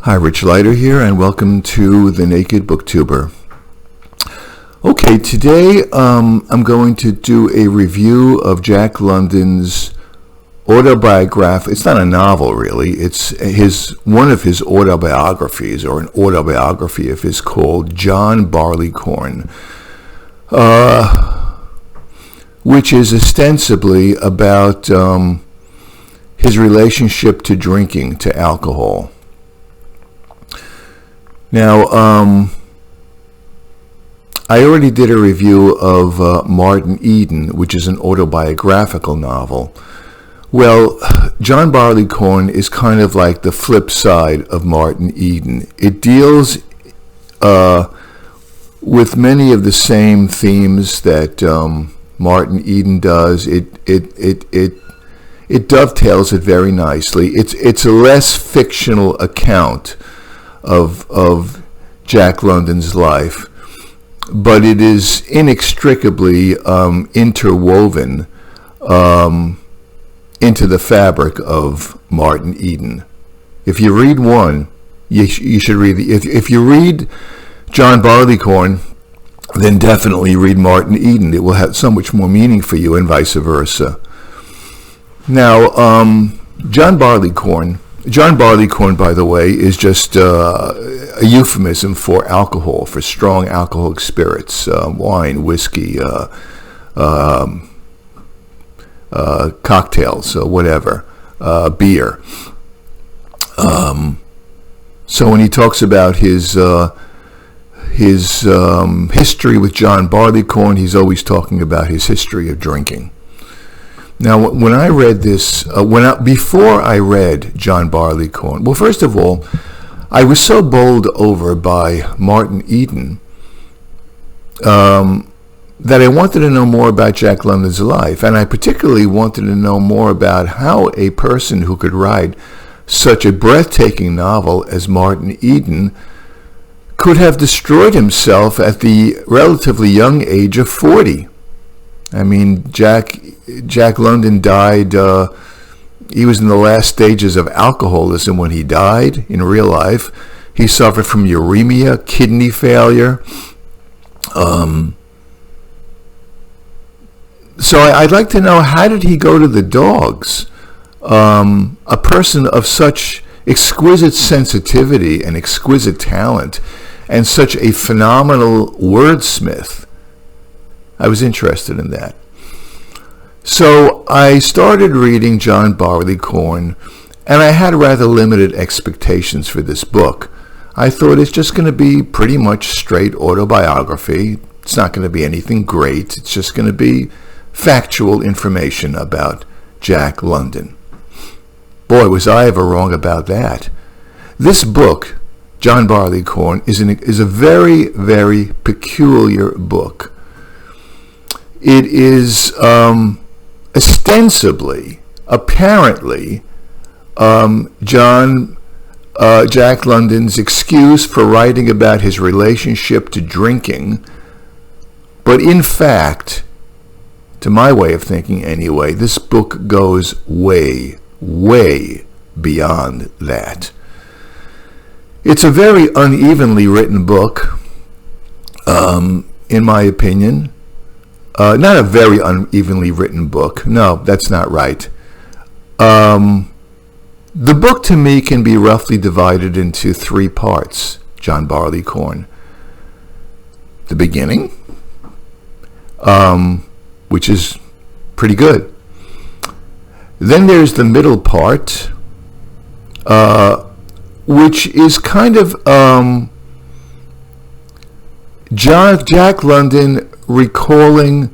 Hi, Rich Leiter here, and welcome to The Naked Booktuber. Okay, today I'm going to do a review of Jack London's autobiography. It's not a novel, really. It's one of his autobiographies, or an autobiography of his, called John Barleycorn, which is ostensibly about his relationship to drinking, to alcohol. Now, I already did a review of Martin Eden, which is an autobiographical novel. Well, John Barleycorn is kind of like the flip side of Martin Eden. It deals with many of the same themes that Martin Eden does. It dovetails it very nicely. It's a less fictional account of Jack London's life, but it is inextricably interwoven into the fabric of Martin Eden. If you read one, you should read if you read John Barleycorn, then definitely read Martin Eden. It will have so much more meaning for you, and vice versa. Now, John Barleycorn, by the way, is just a euphemism for alcohol, for strong alcoholic spirits, wine, whiskey, cocktails, whatever, beer. So when he talks about his history with John Barleycorn, he's always talking about his history of drinking. Now, when I read this, before I read John Barleycorn, well, first of all, I was so bowled over by Martin Eden that I wanted to know more about Jack London's life, and I particularly wanted to know more about how a person who could write such a breathtaking novel as Martin Eden could have destroyed himself at the relatively young age of 40. I mean, Jack London died, he was in the last stages of alcoholism when he died in real life. He suffered from uremia, kidney failure. So I'd like to know, how did he go to the dogs? A person of such exquisite sensitivity and exquisite talent, and such a phenomenal wordsmith. I was interested in that. So I started reading John Barleycorn, and I had rather limited expectations for this book. I thought it's just going to be pretty much straight autobiography. It's not going to be anything great. It's just going to be factual information about Jack London. Boy, was I ever wrong about that. This book, John Barleycorn, is a very, very peculiar book. It is ostensibly, apparently, Jack London's excuse for writing about his relationship to drinking, but in fact, to my way of thinking anyway, this book goes way, way beyond that. It's a very unevenly written book, in my opinion. Not a very unevenly written book. No, that's not right. The book, to me, can be roughly divided into three parts, John Barleycorn. The beginning, which is pretty good. Then there's the middle part, which is kind of Jack London recalling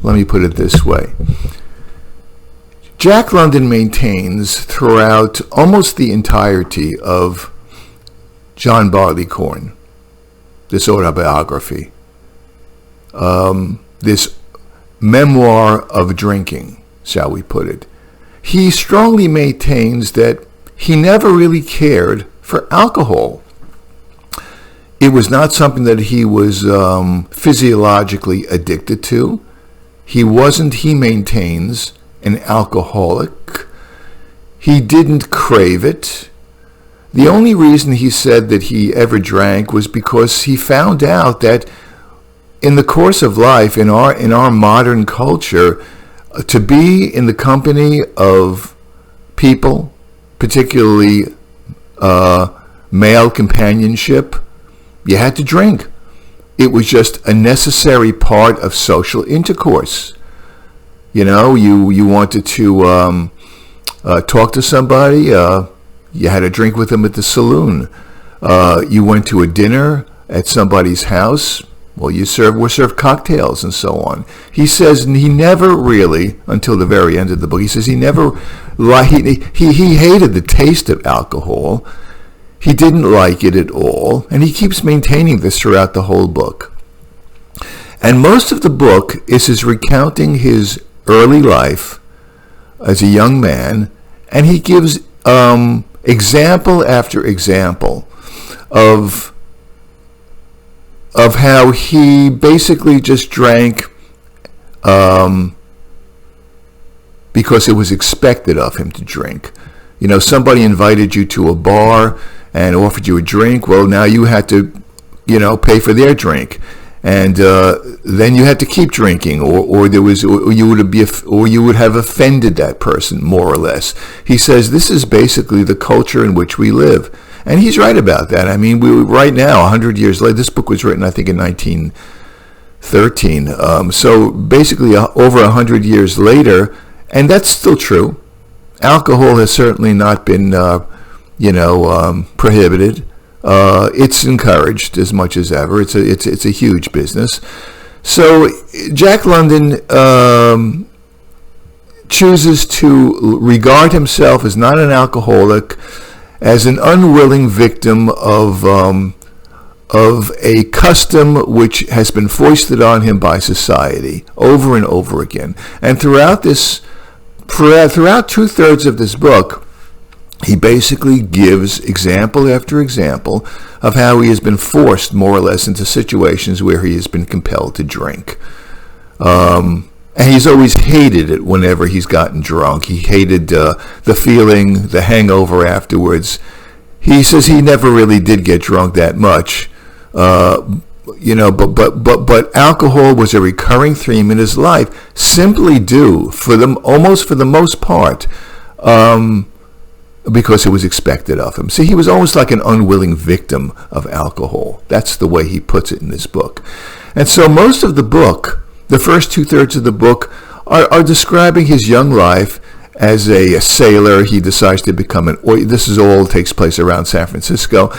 let me put it this way. Jack London maintains throughout almost the entirety of John Barleycorn, this autobiography, this memoir of drinking, shall we put it, he strongly maintains that he never really cared for alcohol. It was not something that he was physiologically addicted to. He wasn't, he maintains, an alcoholic. He didn't crave it. The only reason he said that he ever drank was because he found out that in the course of life, in our modern culture, to be in the company of people, particularly male companionship, you had to drink. It was just a necessary part of social intercourse. You know, you wanted to talk to somebody, you had a drink with them at the saloon. You went to a dinner at somebody's house, well, were served cocktails and so on. He says he never really, until the very end of the book, he says he never, he hated the taste of alcohol. He didn't like it at all, and he keeps maintaining this throughout the whole book. And most of the book is his recounting his early life as a young man, and he gives example after example of how he basically just drank because it was expected of him to drink. You know, somebody invited you to a bar and offered you a drink. Well, now you had to, pay for their drink, and then you had to keep drinking, or you would have offended that person more or less. He says this is basically the culture in which we live. And he's right about that. I mean, right now, 100 years later, this book was written, I think, in 1913. So basically, over 100 years later, and that's still true. Alcohol has certainly not been, prohibited. It's encouraged as much as ever. It's a huge business. So Jack London chooses to regard himself as not an alcoholic, as an unwilling victim of a custom which has been foisted on him by society over and over again. And throughout 2/3 of this book, he basically gives example after example of how he has been forced more or less into situations where he has been compelled to drink. And he's always hated it whenever he's gotten drunk. He hated the feeling, the hangover afterwards. He says he never really did get drunk that much, but alcohol was a recurring theme in his life, simply due for the most part, because it was expected of him. See, he was almost like an unwilling victim of alcohol. That's the way he puts it in this book. And so most of the book, the first 2/3 of the book, are describing his young life as a sailor. He decides to become this is all takes place around San Francisco.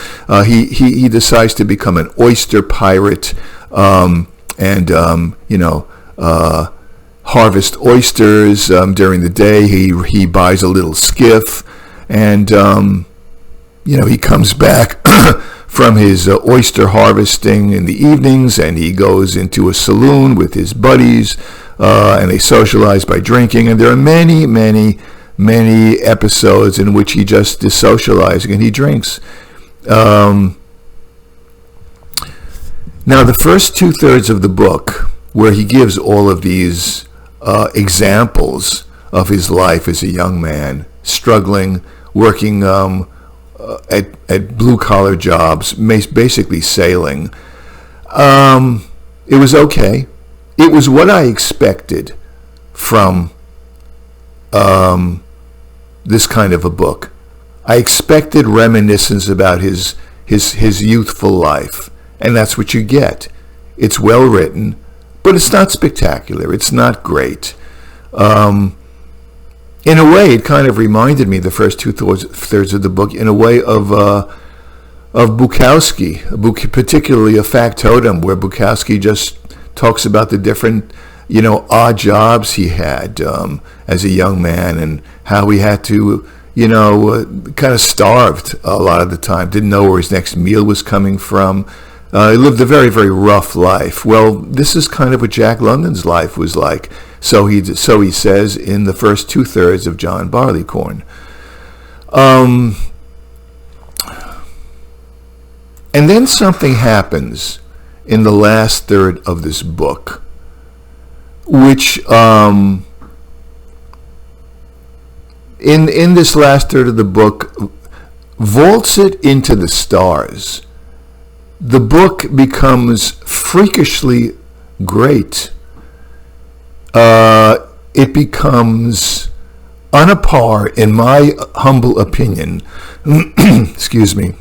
He decides to become an oyster pirate, harvest oysters during the day. He buys a little skiff, and he comes back from his oyster harvesting in the evenings, and he goes into a saloon with his buddies, and they socialize by drinking. And there are many, many, many episodes in which he just is socializing and he drinks. Now, the first 2/3 of the book, where he gives all of these examples of his life as a young man, struggling, working at blue-collar jobs, basically sailing. It was okay. It was what I expected from this kind of a book. I expected reminiscence about his youthful life, and that's what you get. It's well written, but it's not spectacular. It's not great. In a way, it kind of reminded me, the first 2/3 of the book, in a way of Bukowski, particularly a factotum, where Bukowski just talks about the different, odd jobs he had as a young man, and how he had to, kind of starved a lot of the time, didn't know where his next meal was coming from. He lived a very, very rough life. Well, this is kind of what Jack London's life was like. So he says in the first 2/3 of John Barleycorn. And then something happens in the last third of this book, which in this last third of the book, vaults it into the stars. The book becomes freakishly great. It becomes on a par, in my humble opinion, excuse me.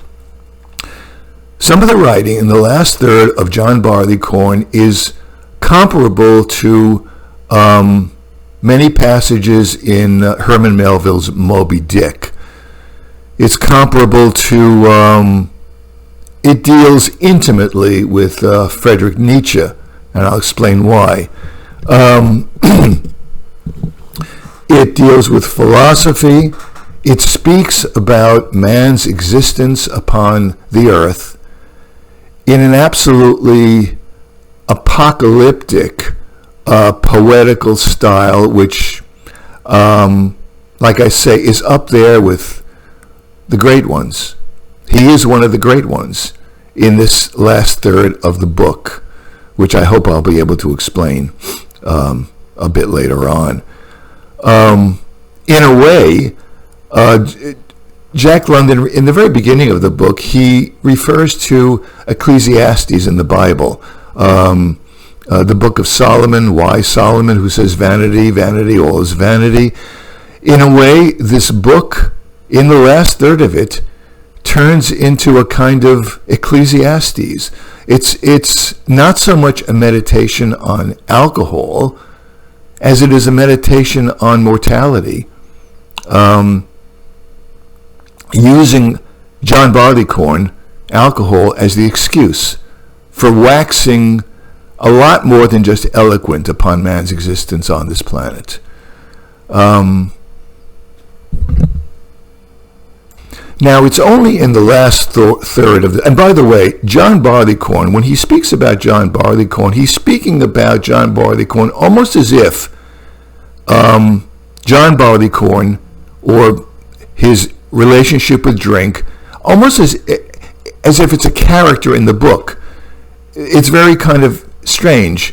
Some of the writing in the last third of John Barleycorn is comparable to many passages in Herman Melville's Moby Dick. It's comparable to, it deals intimately with Friedrich Nietzsche, and I'll explain why. It deals with philosophy. It speaks about man's existence upon the earth in an absolutely apocalyptic, poetical style, which, like I say, is up there with the great ones. He is one of the great ones in this last third of the book, which I hope I'll be able to explain a bit later on. In a way, Jack London, in the very beginning of the book, he refers to Ecclesiastes in the Bible, the book of Solomon, wise Solomon, who says, vanity, vanity, all is vanity. In a way, this book, in the last third of it, turns into a kind of Ecclesiastes. It's not so much a meditation on alcohol as it is a meditation on mortality, using John Barleycorn, alcohol, as the excuse for waxing a lot more than just eloquent upon man's existence on this planet. Now, it's only in the last third of and by the way, John Barleycorn, when he speaks about John Barleycorn, he's speaking about John Barleycorn almost as if John Barleycorn, or his relationship with drink, almost as if it's a character in the book. It's very kind of strange.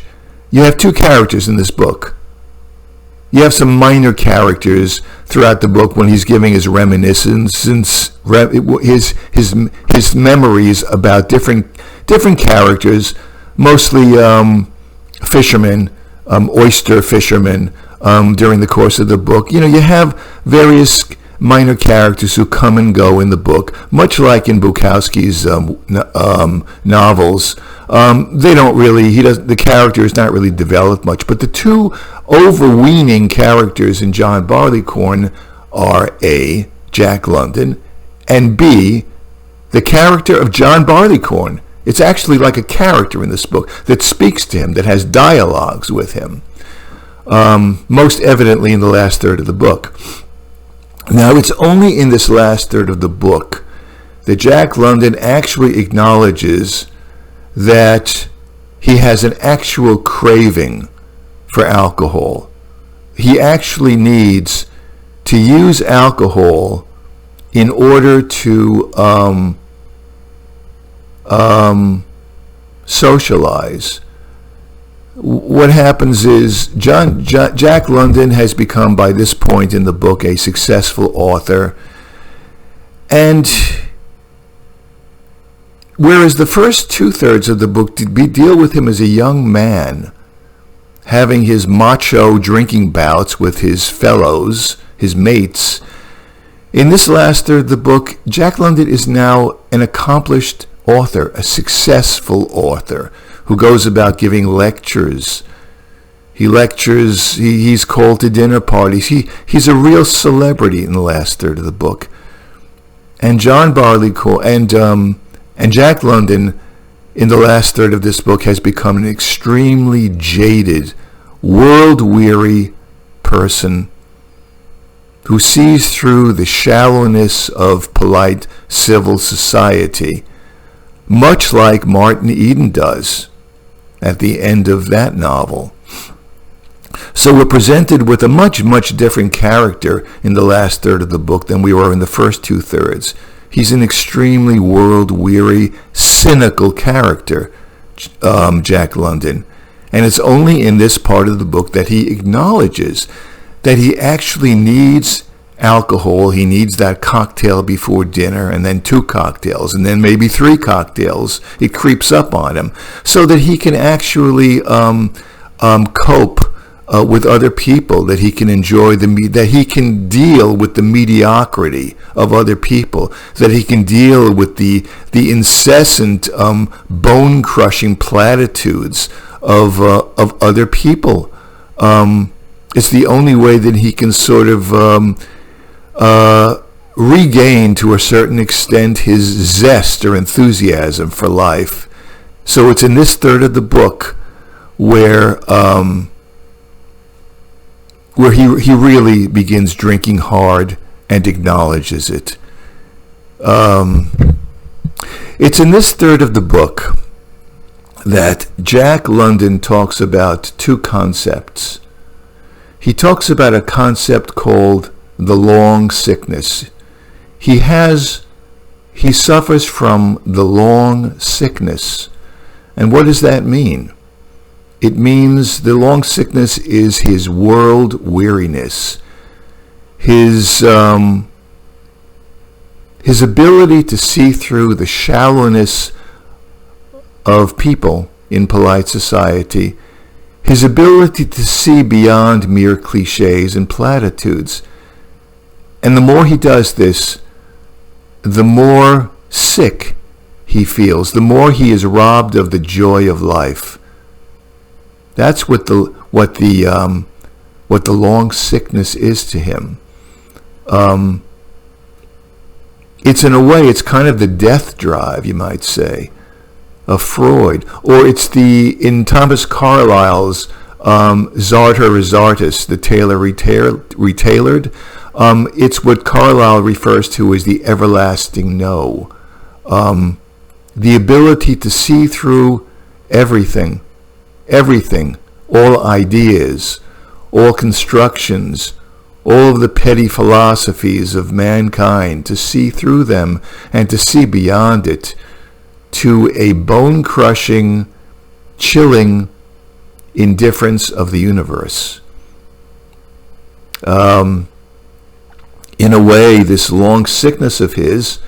You have two characters in this book. You have some minor characters throughout the book when he's giving his reminiscence, his memories about different characters, mostly fishermen, oyster fishermen, during the course of the book. You know, you have various minor characters who come and go in the book, much like in Bukowski's novels. They don't really, the character is not really developed much, but the two overweening characters in John Barleycorn are A, Jack London, and B, the character of John Barleycorn. It's actually like a character in this book that speaks to him, that has dialogues with him, most evidently in the last third of the book. Now, it's only in this last third of the book that Jack London actually acknowledges that he has an actual craving for alcohol. He actually needs to use alcohol in order to socialize. What happens is Jack London has become, by this point in the book, a successful author, and whereas the first two-thirds of the book deal with him as a young man having his macho drinking bouts with his fellows, his mates, in this last third of the book, Jack London is now an accomplished author, a successful author, who goes about giving lectures. He lectures, he's called to dinner parties. He's a real celebrity in the last third of the book. And John Barleycorn and Jack London in the last third of this book has become an extremely jaded, world-weary person who sees through the shallowness of polite civil society, much like Martin Eden does at the end of that novel. So we're presented with a much, much different character in the last third of the book than we were in the first two-thirds. He's an extremely world-weary, cynical character, Jack London. And it's only in this part of the book that he acknowledges that he actually needs alcohol. He needs that cocktail before dinner, and then 2 cocktails, and then maybe 3 cocktails. It creeps up on him, so that he can actually cope with other people, that he can enjoy that he can deal with the mediocrity of other people, that he can deal with the incessant bone-crushing platitudes of other people. It's the only way that he can sort of regain, to a certain extent, his zest or enthusiasm for life. So it's in this third of the book where he really begins drinking hard and acknowledges it. It's in this third of the book that Jack London talks about 2 concepts. He talks about a concept called the long sickness. He suffers from the long sickness. And what does that mean? It means the long sickness is his world weariness, his ability to see through the shallowness of people in polite society, his ability to see beyond mere cliches and platitudes. And the more he does this, the more sick he feels, the more he is robbed of the joy of life. That's what the long sickness is to him. It's, in a way, it's kind of the death drive, you might say, of Freud, or it's in Thomas Carlyle's Zarter or Zartus, the tailor retailored. It's what Carlyle refers to as the everlasting no. The ability to see through everything, all ideas, all constructions, all of the petty philosophies of mankind, to see through them and to see beyond it to a bone-crushing, chilling indifference of the universe. In a way, this long sickness of his,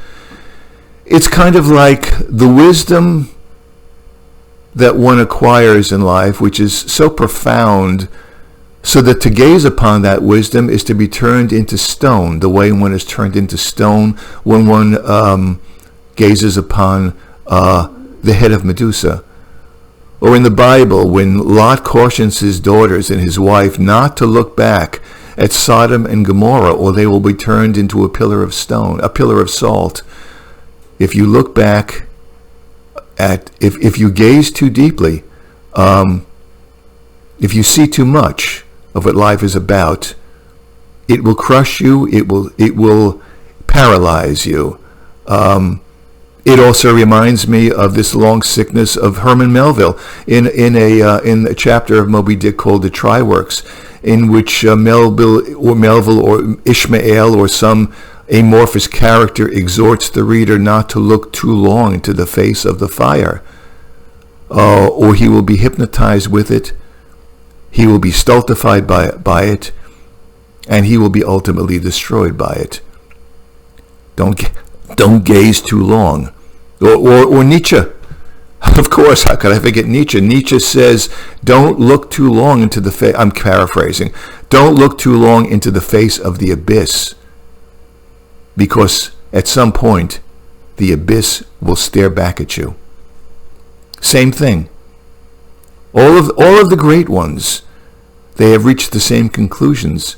it's kind of like the wisdom that one acquires in life, which is so profound, so that to gaze upon that wisdom is to be turned into stone, the way one is turned into stone when one gazes upon the head of Medusa. Or in the Bible, when Lot cautions his daughters and his wife not to look back at Sodom and Gomorrah, or they will be turned into a pillar of stone, a pillar of salt. If you look back if you gaze too deeply, if you see too much of what life is about, it will crush you. It will paralyze you. It also reminds me of this long sickness of Herman Melville in a chapter of Moby Dick called The Try-Works, in which Melville or Ishmael or some amorphous character exhorts the reader not to look too long into the face of the fire, or he will be hypnotized with it, he will be stultified by it, and he will be ultimately destroyed by it. Don't gaze too long. Or Nietzsche. Of course, how could I forget Nietzsche? Nietzsche says, don't look too long into the face, I'm paraphrasing, don't look too long into the face of the abyss, because at some point, the abyss will stare back at you. Same thing. All of the great ones, they have reached the same conclusions.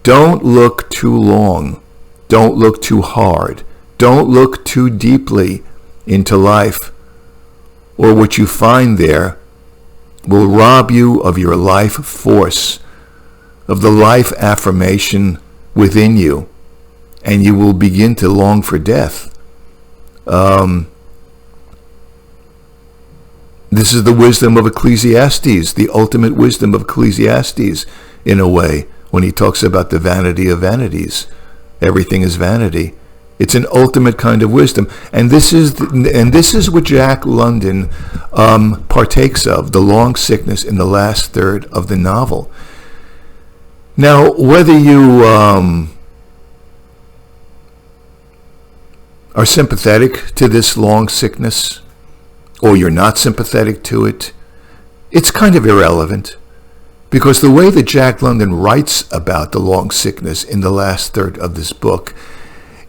Don't look too long. Don't look too hard. Don't look too deeply into life, or what you find there will rob you of your life force, of the life affirmation within you, and you will begin to long for death. This is the wisdom of Ecclesiastes, the ultimate wisdom of Ecclesiastes, in a way, when he talks about the vanity of vanities. Everything is vanity. It's an ultimate kind of wisdom, and this is what Jack London partakes of, the long sickness in the last third of the novel. Now, whether you are sympathetic to this long sickness, or you're not sympathetic to it, it's kind of irrelevant. Because the way that Jack London writes about the long sickness in the last third of this book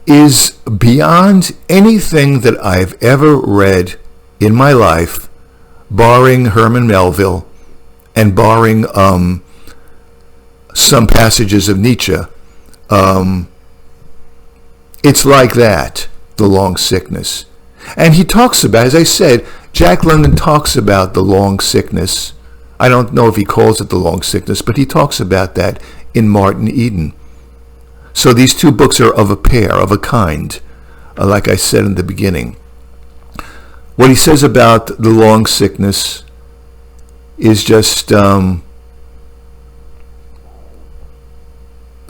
is beyond anything that I've ever read in my life, barring Herman Melville and barring some passages of Nietzsche. It's like that, the long sickness. And he talks about, as I said, Jack London talks about the long sickness. I don't know if he calls it the long sickness, but he talks about that in Martin Eden. So these two books are of a pair, of a kind, like I said in the beginning. What he says about the long sickness is just,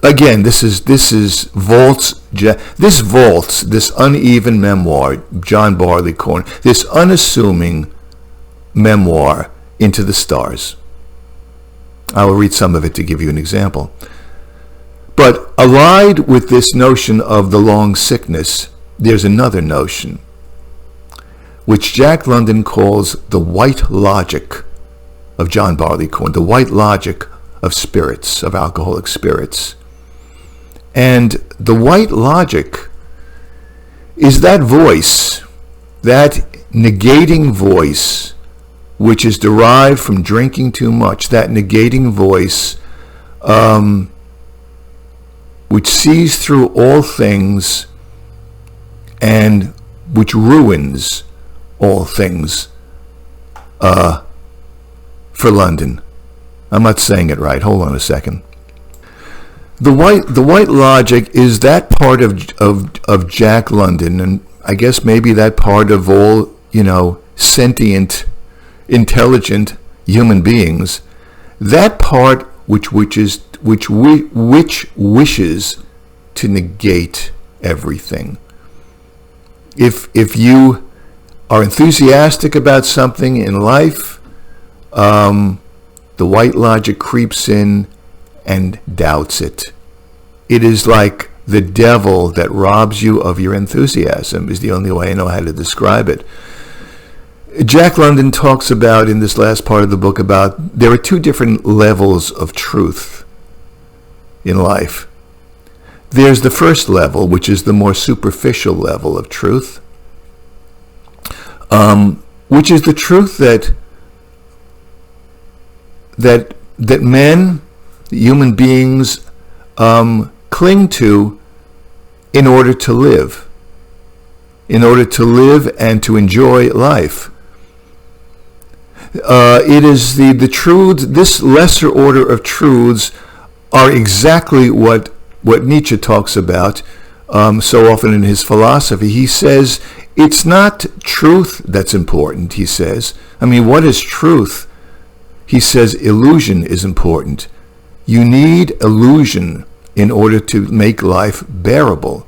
again, this uneven memoir, John Barleycorn, this unassuming memoir, Into the Stars. I will read some of it to give you an example. But allied with this notion of the long sickness, there's another notion, which Jack London calls the white logic of John Barleycorn, the white logic of spirits, of alcoholic spirits. And the white logic is that voice, that negating voice, which is derived from drinking too much, that negating voice, which sees through all things and which ruins all things for London. I'm not saying it right. Hold on a second. The white logic is that part of Jack London, and I guess maybe that part of all, sentient, intelligent human beings, that part which wishes to negate everything. If you are enthusiastic about something in life, the white logic creeps in and doubts it. It is like the devil that robs you of your enthusiasm, is the only way I know how to describe it. Jack London talks about, in this last part of the book, about there are two different levels of truth in life. There's the first level, which is the more superficial level of truth, which is the truth that men, human beings, cling to in order to live and to enjoy life. It is the truths, this lesser order of truths are exactly what Nietzsche talks about so often in his philosophy. He says, it's not truth that's important, he says. I mean, what is truth? He says illusion is important. You need illusion in order to make life bearable.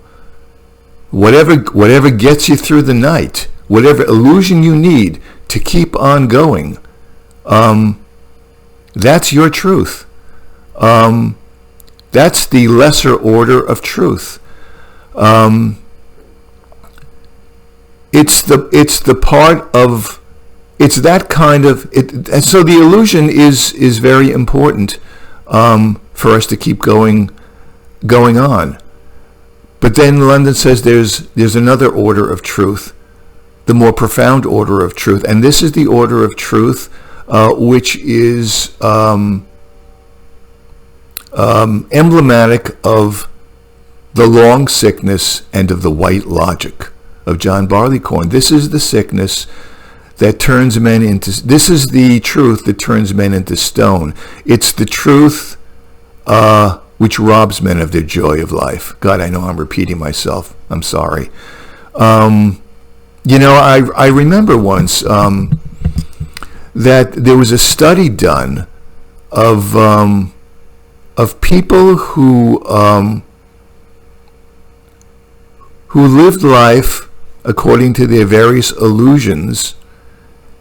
Whatever gets you through the night, whatever illusion you need to keep on going, that's your truth. That's the lesser order of truth. It's the part of, it's that kind of it. And so the illusion is very important for us to keep going on. But then London says there's another order of truth, the more profound order of truth, and this is the order of truth which is emblematic of the long sickness and of the white logic of John Barleycorn. This is the sickness that turns men into, this is the truth that turns men into stone. It's the truth which robs men of their joy of life. God, I know I'm repeating myself. I'm sorry. I remember once that there was a study done of people who lived life according to their various illusions,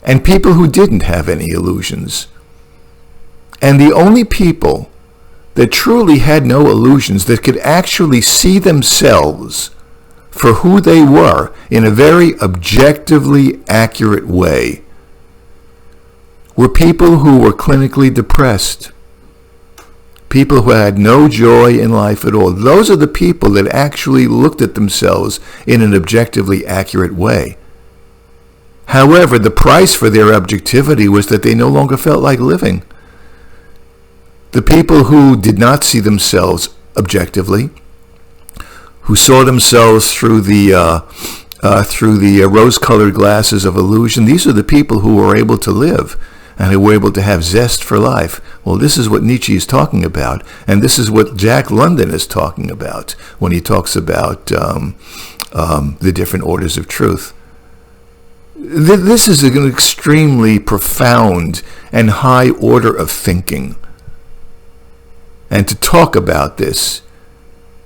and people who didn't have any illusions. And the only people that truly had no illusions, that could actually see themselves for who they were in a very objectively accurate way were people who were clinically depressed, people who had no joy in life at all. Those are the people that actually looked at themselves in an objectively accurate way. However, the price for their objectivity was that they no longer felt like living. The people who did not see themselves objectively, who saw themselves through the rose-colored glasses of illusion, these are the people who were able to live and who were able to have zest for life. Well, this is what Nietzsche is talking about, and this is what Jack London is talking about when he talks about the different orders of truth. This is an extremely profound and high order of thinking. And to talk about this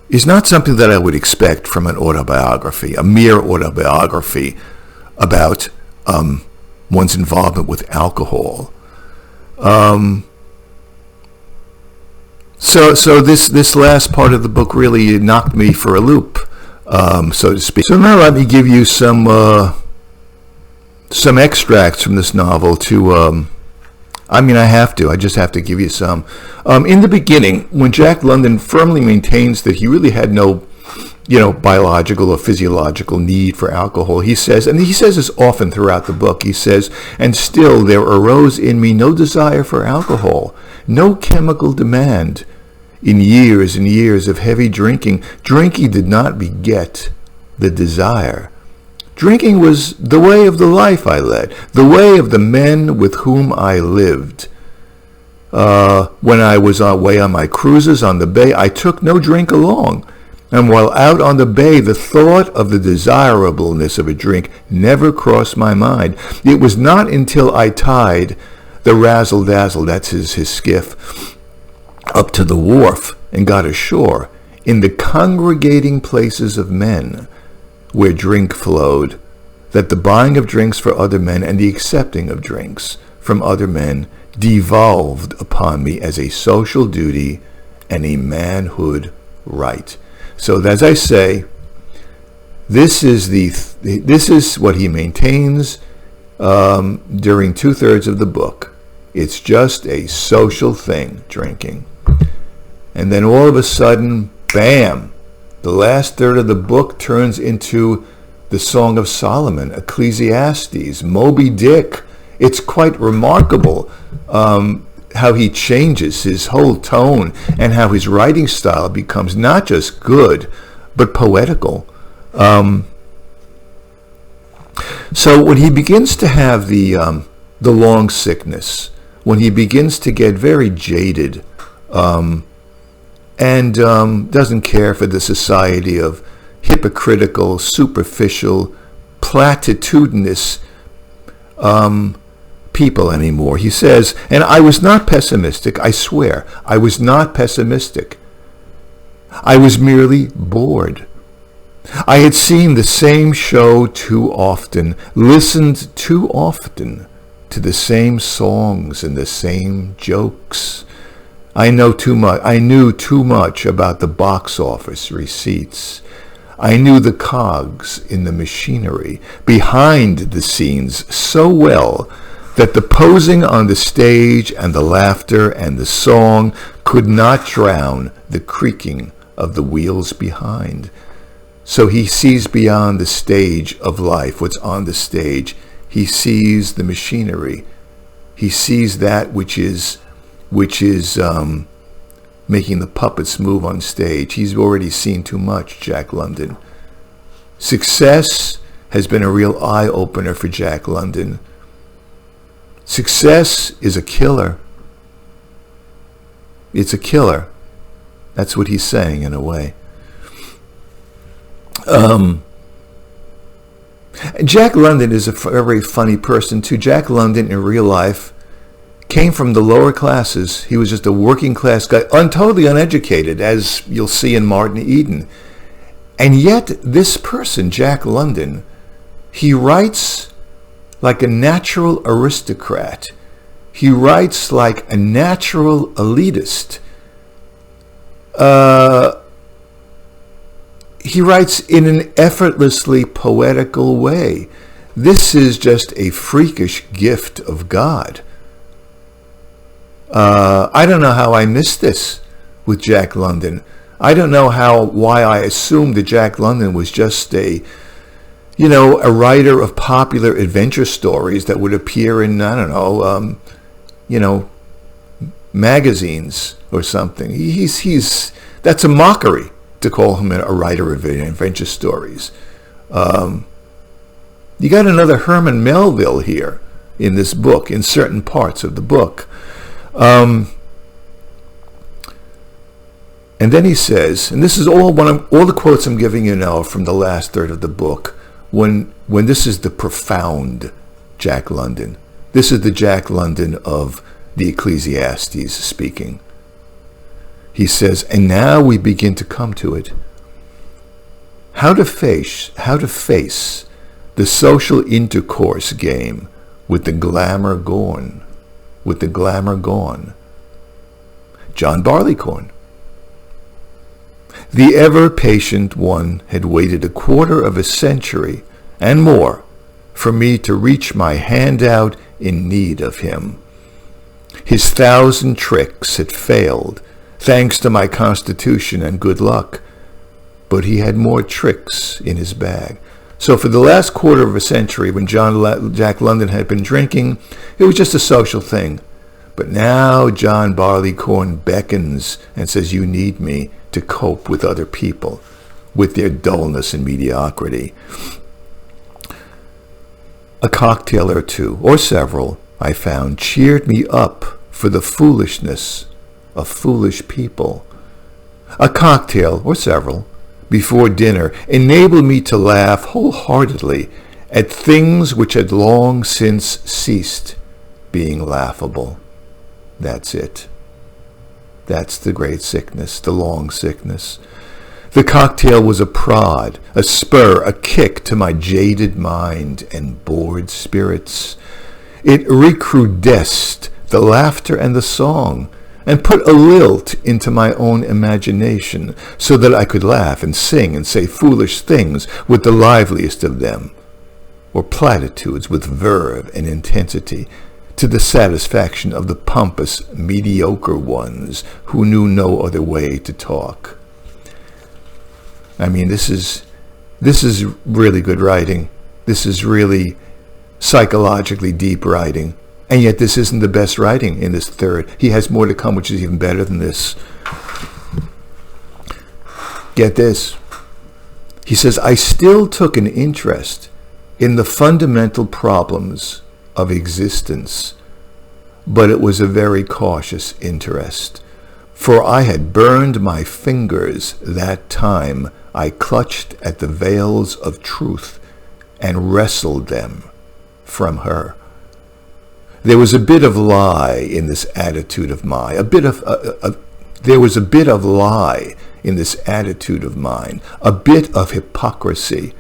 is not something that I would expect from an autobiography, a mere autobiography about one's involvement with alcohol. So this last part of the book really knocked me for a loop, so to speak. So now let me give you some extracts from this novel to, I just have to give you some. In the beginning, when Jack London firmly maintains that he really had no, biological or physiological need for alcohol, he says, and he says this often throughout the book, he says, and still there arose in me no desire for alcohol, no chemical demand. In years and years of heavy drinking did not beget the desire. Drinking was the way of the life I led, the way of the men with whom I lived. When I was away on my cruises on the bay, I took no drink along. And while out on the bay, the thought of the desirableness of a drink never crossed my mind. It was not until I tied the razzle-dazzle, that's his skiff, up to the wharf and got ashore, in the congregating places of men, where drink flowed, that the buying of drinks for other men and the accepting of drinks from other men devolved upon me as a social duty and a manhood right. So as I say, this is what he maintains during 2/3 of the book. It's just a social thing, drinking. And then all of a sudden, bam, the last third of the book turns into the Song of Solomon, Ecclesiastes, Moby Dick. It's quite remarkable how he changes his whole tone and how his writing style becomes not just good, but poetical. So when he begins to have the long sickness, when he begins to get very jaded, and doesn't care for the society of hypocritical, superficial, platitudinous people anymore. He says, and I was not pessimistic, I swear, I was not pessimistic. I was merely bored. I had seen the same show too often, listened too often to the same songs and the same jokes. I knew too much about the box office receipts. I knew the cogs in the machinery behind the scenes so well that the posing on the stage and the laughter and the song could not drown the creaking of the wheels behind. So he sees beyond the stage of life, what's on the stage. He sees the machinery. He sees that which is making the puppets move on stage. He's already seen too much, Jack London. Success has been a real eye-opener for Jack London. Success is a killer. It's a killer. That's what he's saying in a way. Jack London is a very funny person too. Jack London in real life came from the lower classes. He was just a working class guy, totally uneducated, as you'll see in Martin Eden. And yet this person, Jack London, he writes like a natural aristocrat. He writes like a natural elitist. he writes in an effortlessly poetical way. This is just a freakish gift of God. I don't know how I missed this with Jack London. I don't know why I assumed that Jack London was just a writer of popular adventure stories that would appear in, I don't know, magazines or something. That's a mockery to call him a writer of adventure stories. You got another Herman Melville here in this book, in certain parts of the book. And then he says, and this is all the quotes I'm giving you now from the last third of the book, when this is the profound Jack London. This is the Jack London of the Ecclesiastes speaking. He says, and now we begin to come to it. How to face the social intercourse game with the glamour gone. John Barleycorn. The ever-patient one had waited a quarter of a century and more for me to reach my hand out in need of him. His 1,000 tricks had failed, thanks to my constitution and good luck, but he had more tricks in his bag. So for the last quarter of a century, when Jack London had been drinking, it was just a social thing. But now John Barleycorn beckons and says, you need me to cope with other people, with their dullness and mediocrity. A cocktail or two, or several, I found, cheered me up for the foolishness of foolish people. A cocktail, or several, before dinner enabled me to laugh wholeheartedly at things which had long since ceased being laughable. That's it. That's the great sickness, the long sickness. The cocktail was a prod, a spur, a kick to my jaded mind and bored spirits. It recrudesced the laughter and the song, and put a lilt into my own imagination, so that I could laugh and sing and say foolish things with the liveliest of them, or platitudes with verve and intensity, to the satisfaction of the pompous, mediocre ones who knew no other way to talk. I mean, this is really good writing. This is really psychologically deep writing. And yet this isn't the best writing in this third. He has more to come, which is even better than this. Get this. He says, I still took an interest in the fundamental problems of existence, but it was a very cautious interest, for I had burned my fingers that time I clutched at the veils of truth and wrestled them from her. There was a bit of lie in this attitude of mine, there was a bit of lie in this attitude of mine, a bit of hypocrisy,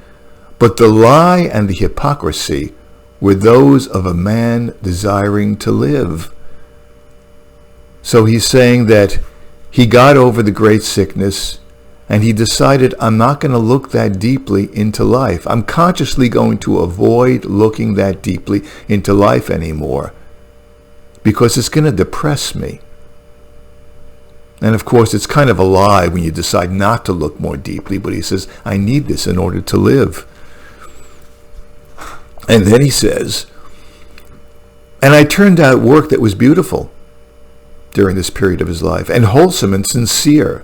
but the lie and the hypocrisy were those of a man desiring to live. So he's saying that he got over the great sickness and he decided, I'm not going to look that deeply into life. I'm consciously going to avoid looking that deeply into life anymore because it's going to depress me. And of course, it's kind of a lie when you decide not to look more deeply, but he says, I need this in order to live. And then he says, and I turned out work that was beautiful during this period of his life, and wholesome and sincere.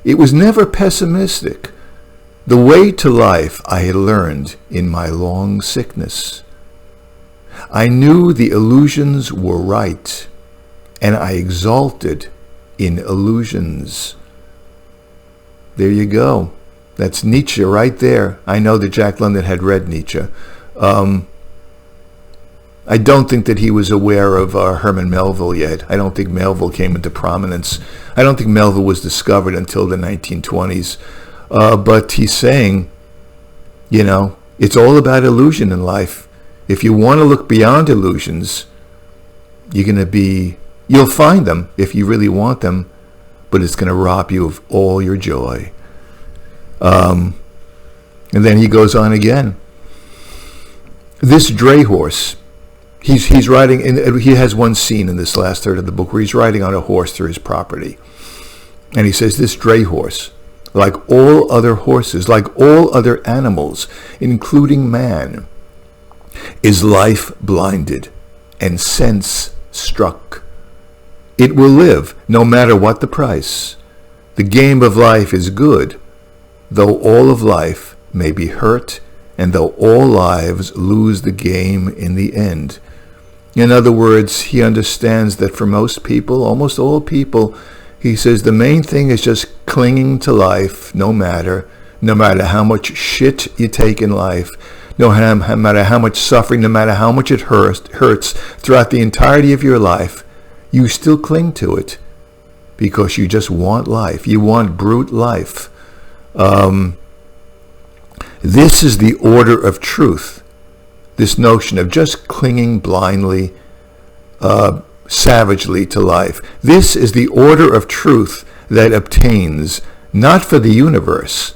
It was never pessimistic. The way to life I had learned in my long sickness. I knew the illusions were right, and I exalted in illusions. There you go. That's Nietzsche right there. I know that Jack London had read Nietzsche. I don't think that he was aware of Herman Melville yet. I don't think Melville came into prominence. I don't think Melville was discovered until the 1920s. But he's saying, it's all about illusion in life. If you want to look beyond illusions, you'll find them if you really want them, but it's going to rob you of all your joy. And then he goes on again. This dray horse, he's riding, and he has one scene in this last third of the book where he's riding on a horse through his property. And he says, this dray horse, like all other horses, like all other animals, including man, is life blinded and sense struck. It will live no matter what the price. The game of life is good, though all of life may be hurt, and though all lives lose the game in the end. In other words, he understands that for most people, almost all people, he says the main thing is just clinging to life, no matter how much shit you take in life, no matter how much suffering, no matter how much it hurts throughout the entirety of your life, you still cling to it because you just want life. You want brute life. This is the order of truth. This notion of just clinging blindly, savagely to life. This is the order of truth that obtains, not for the universe,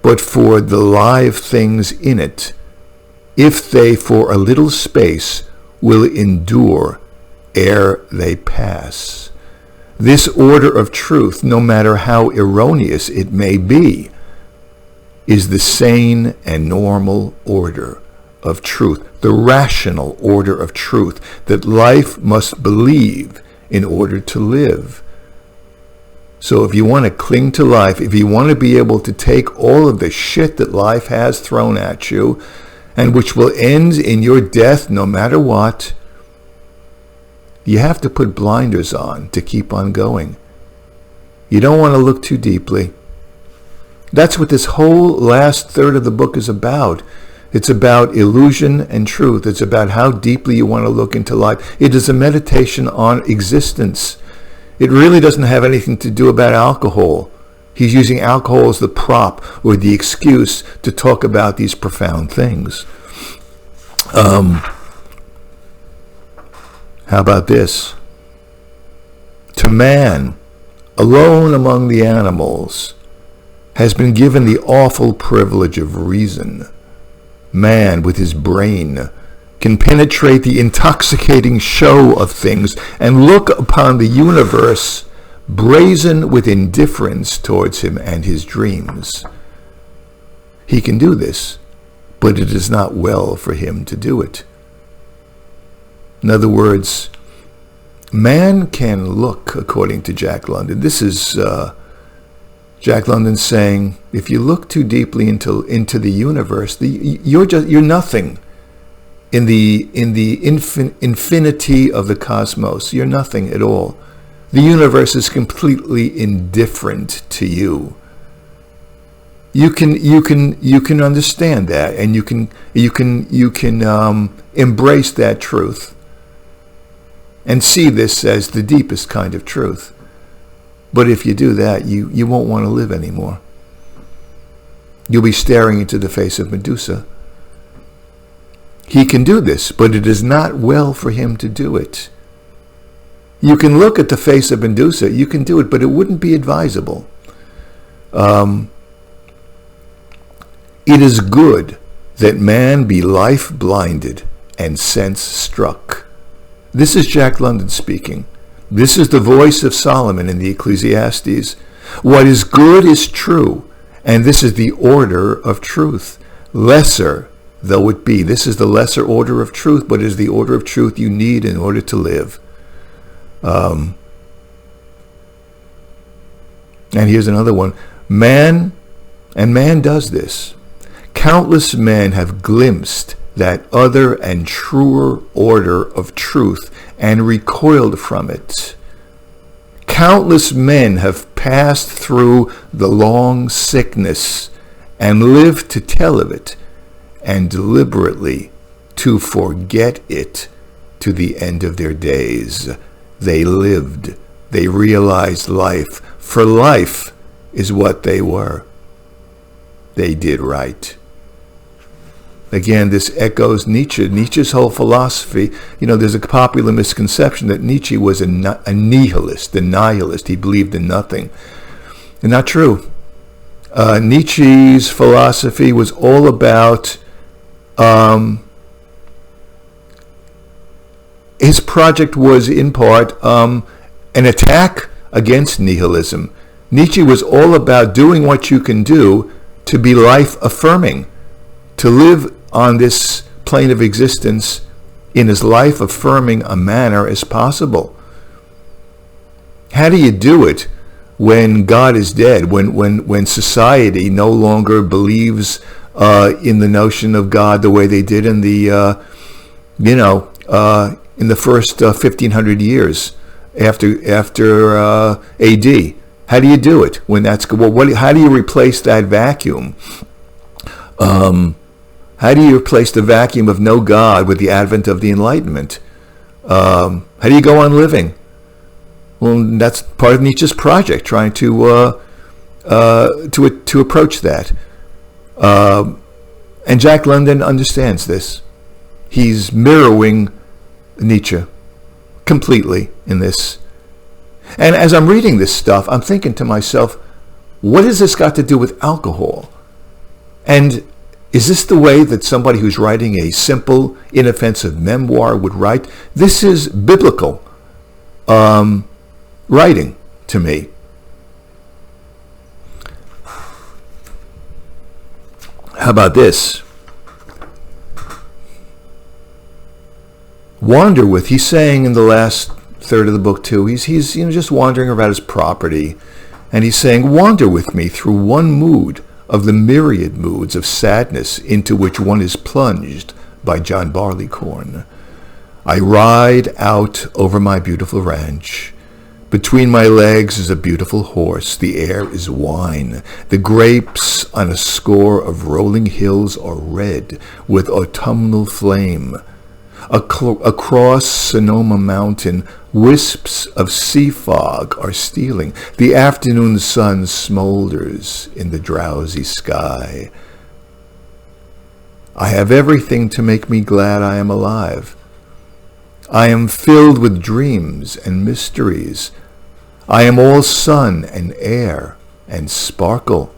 but for the live things in it, if they for a little space will endure ere they pass. This order of truth, no matter how erroneous it may be, is the sane and normal order of truth, the rational order of truth that life must believe in order to live. So if you want to cling to life, if you want to be able to take all of the shit that life has thrown at you, and which will end in your death no matter what, you have to put blinders on to keep on going. You don't want to look too deeply. That's what this whole last third of the book is about. It's about illusion and truth. It's about how deeply you want to look into life. It is a meditation on existence. It really doesn't have anything to do about alcohol. He's using alcohol as the prop or the excuse to talk about these profound things. How about this? To man, alone among the animals, has been given the awful privilege of reason. Man, with his brain, can penetrate the intoxicating show of things and look upon the universe brazen with indifference towards him and his dreams. He can do this, but it is not well for him to do it. In other words, man can look, according to Jack London. This is Jack London saying, if you look too deeply into the universe, you're nothing in the infinity of the cosmos. You're nothing at all. The universe is completely indifferent to you. You can understand that, and you can embrace that truth and see this as the deepest kind of truth. But if you do that, you won't want to live anymore. You'll be staring into the face of Medusa. He can do this, but it is not well for him to do it. You can look at the face of Medusa, you can do it, but it wouldn't be advisable. It is good that man be life blinded and sense struck. This is Jack London speaking. This is the voice of Solomon in the Ecclesiastes. What is good is true, and this is the order of truth. Lesser though it be. This is the lesser order of truth, but it is the order of truth you need in order to live. And here's another one. Man does this. Countless men have glimpsed that other and truer order of truth and recoiled from it. Countless men have passed through the long sickness and lived to tell of it, and deliberately to forget it to the end of their days. They lived. They realized life, for life is what they were. They did right. Again, this echoes Nietzsche. Nietzsche's whole philosophy, there's a popular misconception that Nietzsche was a nihilist, a nihilist. He believed in nothing. And not true. Nietzsche's philosophy was all about his project was in part an attack against nihilism. Nietzsche was all about doing what you can do to be life affirming, to live on this plane of existence in as life affirming a manner as possible. How do you do it when God is dead, when society no longer believes in the notion of God the way they did in the in the first 1500 years after AD? How do you do it when that's how do you replace that vacuum? How do you replace the vacuum of no God with the advent of the Enlightenment? How do you go on living? Well, that's part of Nietzsche's project, trying to approach that. And Jack London understands this. He's mirroring Nietzsche completely in this. And as I'm reading this stuff, I'm thinking to myself, what has this got to do with alcohol? And is this the way that somebody who's writing a simple, inoffensive memoir would write? This is biblical writing to me. How about this? Wander with, he's saying in the last third of the book too, he's just wandering about his property, and he's saying, wander with me through one mood of the myriad moods of sadness into which one is plunged by John Barleycorn. I ride out over my beautiful ranch. Between my legs is a beautiful horse. The air is wine. The grapes on a score of rolling hills are red with autumnal flame. Across Sonoma Mountain, wisps of sea fog are stealing. The afternoon sun smolders in the drowsy sky. I have everything to make me glad I am alive. I am filled with dreams and mysteries. I am all sun and air and sparkle.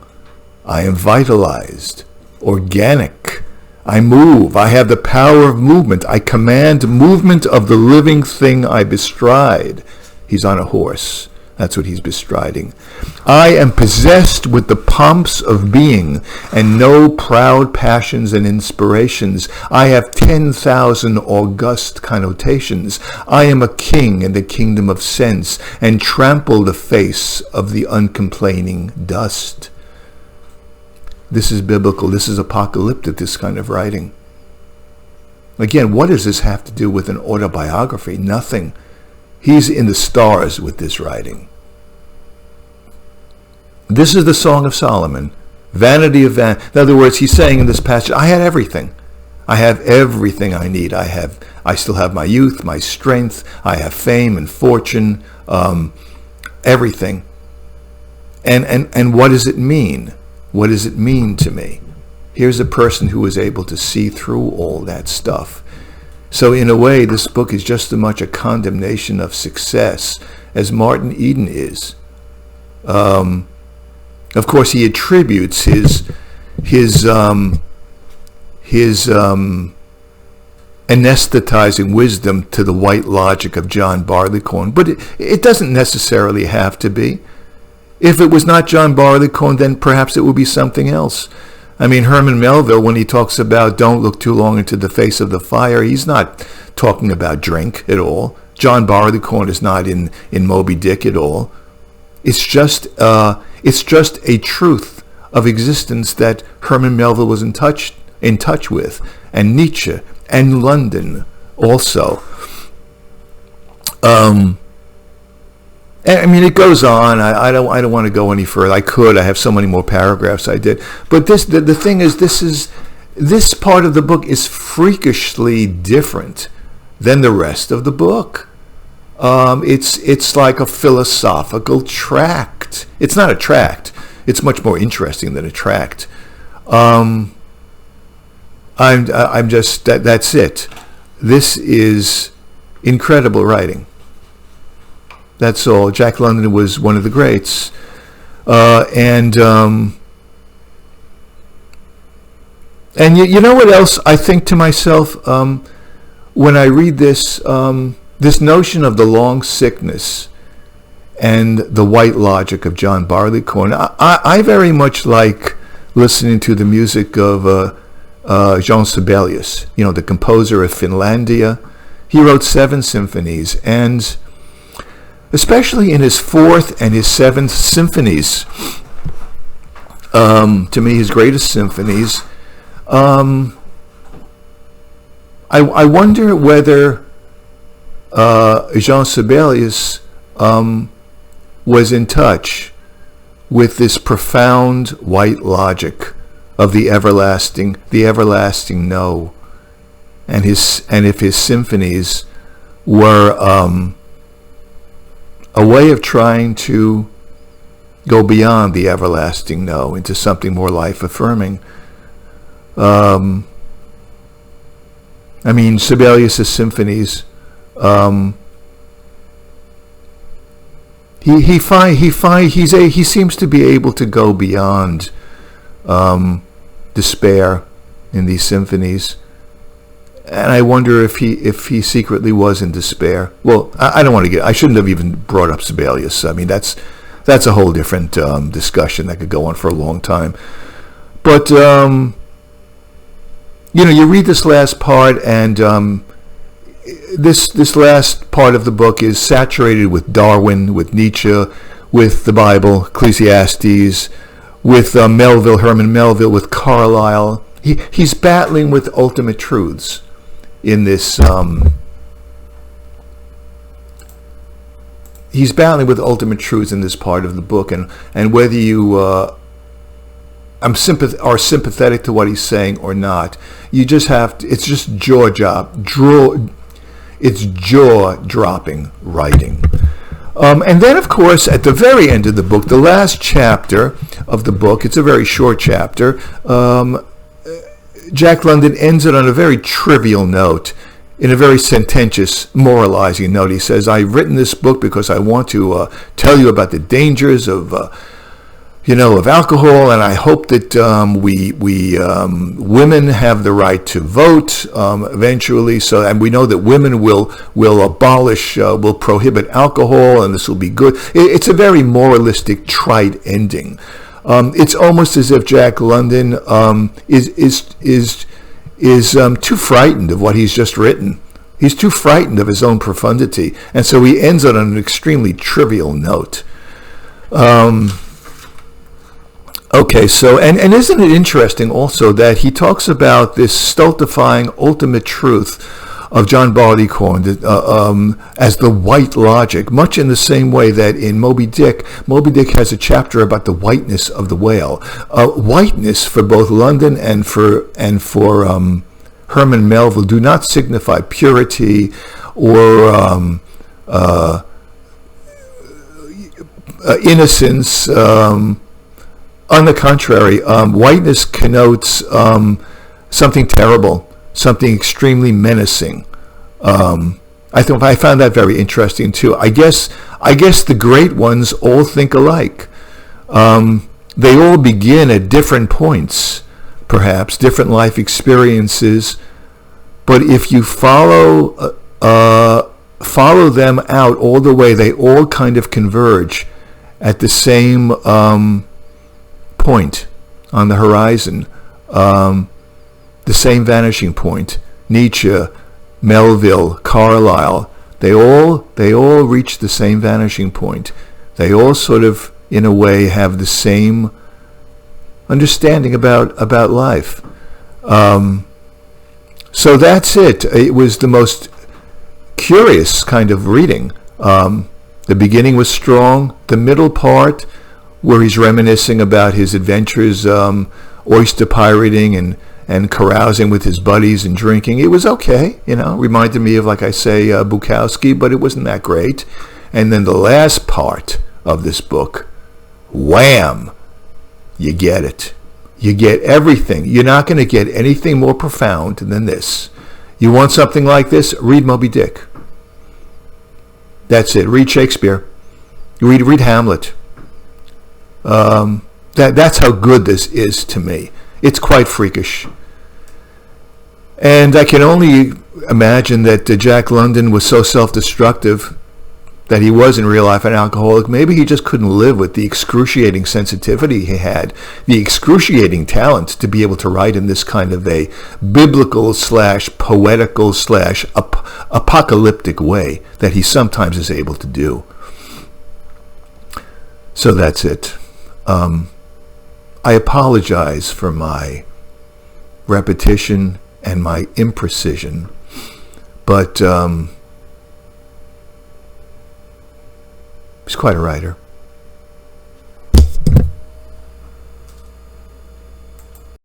I am vitalized, organic. I move. I have the power of movement. I command movement of the living thing I bestride. He's on a horse. That's what he's bestriding. I am possessed with the pomps of being and no proud passions and inspirations. I have 10,000 august connotations. I am a king in the kingdom of sense and trample the face of the uncomplaining dust. This is biblical. This is apocalyptic, this kind of writing. Again, what does this have to do with an autobiography? Nothing. He's in the stars with this writing. This is the Song of Solomon. Vanity of vanity. In other words, he's saying in this passage, I had everything. I have everything I need. I still have my youth, my strength. I have fame and fortune, everything. And what does it mean? What does it mean to me? Here's a person who is able to see through all that stuff. So in a way, this book is just as much a condemnation of success as Martin Eden is. Of course, he attributes his anesthetizing wisdom to the white logic of John Barleycorn, but it doesn't necessarily have to be. If it was not John Barleycorn, then perhaps it would be something else. I mean, Herman Melville, when he talks about don't look too long into the face of the fire, he's not talking about drink at all. John Barleycorn is not in Moby Dick at all. It's just a truth of existence that Herman Melville was in touch with, and Nietzsche and London also. I mean, it goes on. I don't want to go any further. I could. I have so many more paragraphs I did. But the thing is, this part of the book is freakishly different than the rest of the book. It's like a philosophical tract. It's not a tract. It's much more interesting than a tract. I'm just that's it. This is incredible writing. That's all. Jack London was one of the greats, and And you know what else I think to myself when I read this, this notion of the long sickness and the white logic of John Barleycorn. I very much like listening to the music of Jean Sibelius, the composer of Finlandia. He wrote 7 symphonies, and especially in his 4th and his 7th symphonies, to me his greatest symphonies, I wonder whether Jean Sibelius was in touch with this profound white logic of the everlasting no, and if his symphonies were a way of trying to go beyond the everlasting no into something more life affirming. Sibelius' symphonies. He seems to be able to go beyond despair in these symphonies, and I wonder if he secretly was in despair. Well, I shouldn't have even brought up Sibelius. That's a whole different discussion that could go on for a long time. But you read this last part, and this last part of the book is saturated with Darwin, with Nietzsche, with the Bible, Ecclesiastes, with Herman Melville, with Carlyle. He's battling with ultimate truths in this. He's battling with ultimate truths in this part of the book, and whether you are sympathetic to what he's saying or not, you just have to. It's just It's jaw-dropping writing. And then, of course, at the very end of the book, the last chapter of the book, it's a very short chapter, Jack London ends it on a very trivial note, in a very sententious, moralizing note. He says, I've written this book because I want to tell you about the dangers of alcohol, and I hope that women have the right to vote eventually. And we know that women will prohibit alcohol, and this will be good. It's a very moralistic, trite ending. It's almost as if Jack London is too frightened of what he's just written. He's too frightened of his own profundity, and so he ends on an extremely trivial note. Okay, so, and isn't it interesting also that he talks about this stultifying ultimate truth of John Barleycorn as the white logic, much in the same way that in Moby Dick has a chapter about the whiteness of the whale. Whiteness for both London and for Herman Melville do not signify purity or innocence. On the contrary, whiteness connotes something terrible, something extremely menacing. I found that very interesting too. I guess the great ones all think alike. They all begin at different points, perhaps different life experiences. But if you follow them out all the way, they all kind of converge at the same point on the horizon, the same vanishing point. Nietzsche, Melville, Carlyle, they all reach the same vanishing point. They all sort of, in a way, have the same understanding about life. So that's it. It was the most curious kind of reading. The beginning was strong. The middle part, where he's reminiscing about his adventures, oyster pirating and carousing with his buddies and drinking. It was okay, reminded me of, like I say, Bukowski, but it wasn't that great. And then the last part of this book, wham, you get it. You get everything. You're not going to get anything more profound than this. You want something like this? Read Moby Dick. That's it. Read Shakespeare. Read Hamlet. That's how good this is to me. It's quite freakish. And I can only imagine that Jack London was so self-destructive that he was in real life an alcoholic. Maybe he just couldn't live with the excruciating sensitivity he had, the excruciating talent to be able to write in this kind of a biblical / poetical / apocalyptic way that he sometimes is able to do. So that's it. I apologize for my repetition and my imprecision, but he's quite a writer.